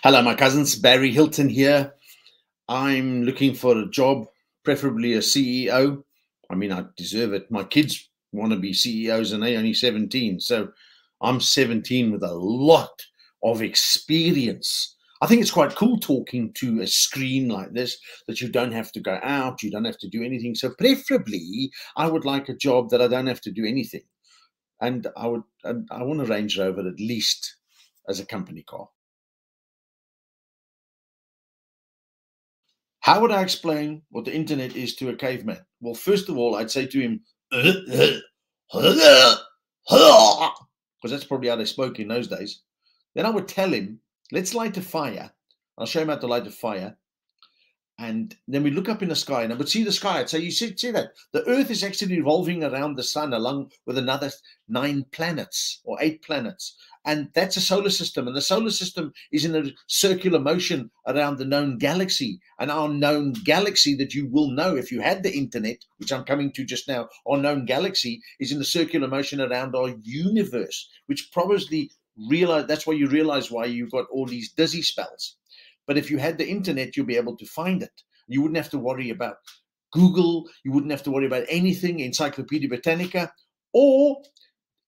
Hello, my cousins. Barry Hilton here. I'm looking for a job, preferably a CEO. I mean, I deserve it. My kids want to be CEOs and they're only 17. So I'm 17 with a lot of experience. I think it's quite cool talking to a screen like this, that you don't have to go out, you don't have to do anything. So preferably, I would like a job that I don't have to do anything. And I want a Range Rover at least as a company car. How would I explain what the internet is to a caveman? Well, first of all, I'd say to him, because that's probably how they spoke in those days. Then I would tell him, let's light a fire. I'll show him how to light a fire. And then we look up in the sky and I would see the sky. I'd say, you see that? The Earth is actually revolving around the sun along with another 9 planets or 8 planets. And that's a solar system. And the solar system is in a circular motion around the known galaxy. And our known galaxy that you will know if you had the internet, which I'm coming to just now, our known galaxy is in the circular motion around our universe, which probably that's why you realize why you've got all these dizzy spells. But if you had the internet, you'll be able to find it. You wouldn't have to worry about Google. You wouldn't have to worry about anything, Encyclopedia Britannica, or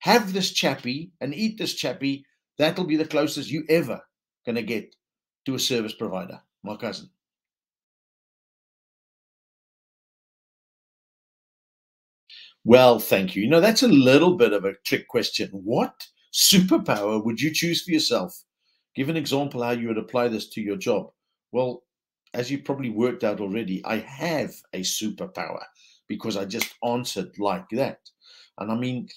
have this chappie and eat this chappie. That'll be the closest you ever going to get to a service provider, my cousin. Well, thank you. You know, that's a little bit of a trick question. What superpower would you choose for yourself? Give an example how you would apply this to your job. Well, as you probably worked out already, I have a superpower because I just answered like that. And I mean,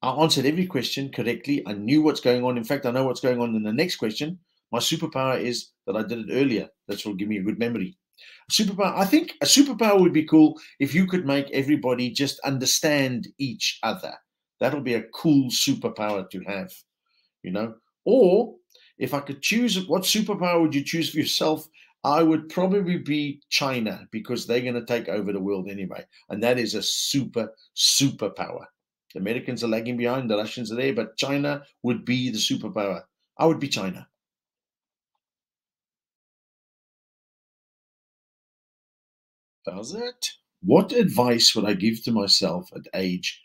I answered every question correctly. I knew what's going on. In fact, I know what's going on in the next question. My superpower is that I did it earlier. That will give me a good memory. Superpower. I think a superpower would be cool if you could make everybody just understand each other. That'll be a cool superpower to have, you know. Or if I could choose, what superpower would you choose for yourself? I would probably be China, because they're going to take over the world anyway. And that is a superpower. The Americans are lagging behind, the Russians are there, but China would be the superpower. I would be China. How's that? What advice would I give to myself at age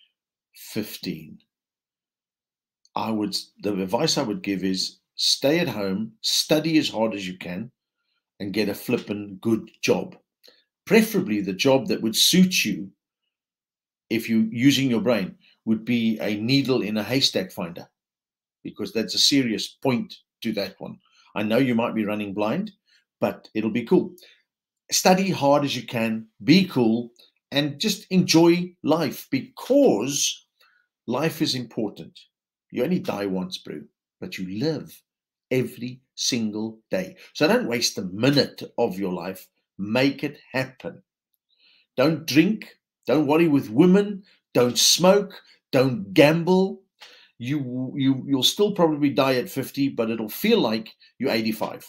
15? The advice I would give is stay at home, study as hard as you can, and get a flippin' good job. Preferably the job that would suit you, if you're using your brain, would be a needle in a haystack finder, because that's a serious point to that one. I know you might be running blind, but it'll be cool. Study hard as you can, be cool, and just enjoy life, because life is important. You only die once, bro, but you live every single day. So don't waste a minute of your life. Make it happen. Don't drink. Don't worry with women. Don't smoke. Don't gamble. You'll still probably die at 50, but it'll feel like you're 85.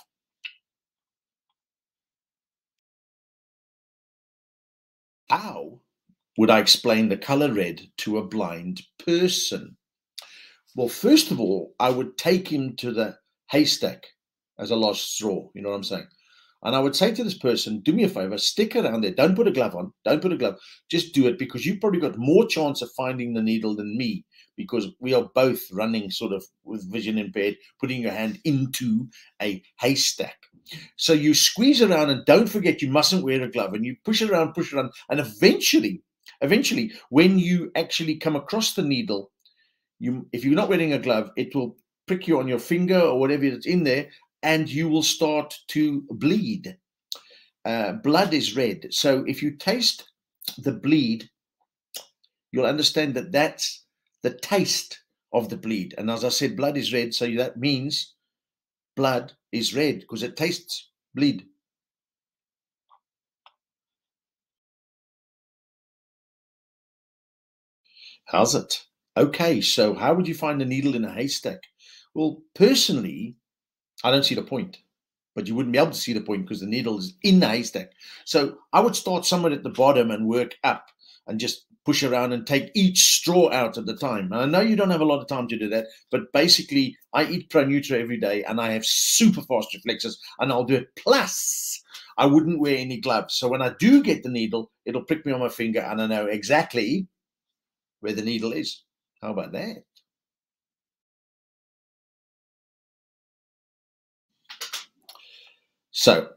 How would I explain the color red to a blind person? Well, first of all, I would take him to the haystack as a last straw. You know what I'm saying? And I would say to this person, do me a favor, stick around there. Don't put a glove on. Don't put a glove. Just do it, because you've probably got more chance of finding the needle than me, because we are both running sort of with vision impaired, putting your hand into a haystack. So you squeeze around, and don't forget, you mustn't wear a glove, and you push it around, and eventually, when you actually come across the needle, if you're not wearing a glove, it will prick you on your finger or whatever it's in there, and you will start to bleed. Blood is red. So if you taste the bleed, you'll understand that that's the taste of the bleed. And as I said, blood is red. So that means blood is red because it tastes bleed. How's it? Okay, so how would you find a needle in a haystack? Well, personally, I don't see the point, but you wouldn't be able to see the point because the needle is in the haystack. So I would start somewhere at the bottom and work up and just push around and take each straw out at the time. And I know you don't have a lot of time to do that, but basically I eat Pro Nutra every day and I have super fast reflexes, and I'll do it. Plus, I wouldn't wear any gloves. So when I do get the needle, it'll prick me on my finger and I know exactly where the needle is. How about that? So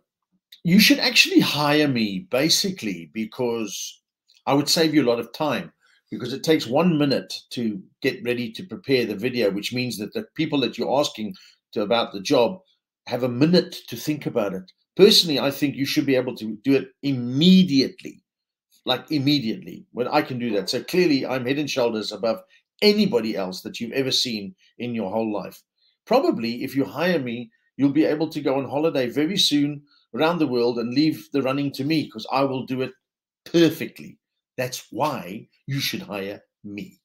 you should actually hire me basically because I would save you a lot of time, because it takes 1 minute to get ready to prepare the video, which means that the people that you're asking to about the job have a minute to think about it. Personally, I think you should be able to do it immediately, like immediately, when I can do that. So clearly I'm head and shoulders above anybody else that you've ever seen in your whole life. Probably if you hire me, you'll be able to go on holiday very soon around the world and leave the running to me, because I will do it perfectly. That's why you should hire me.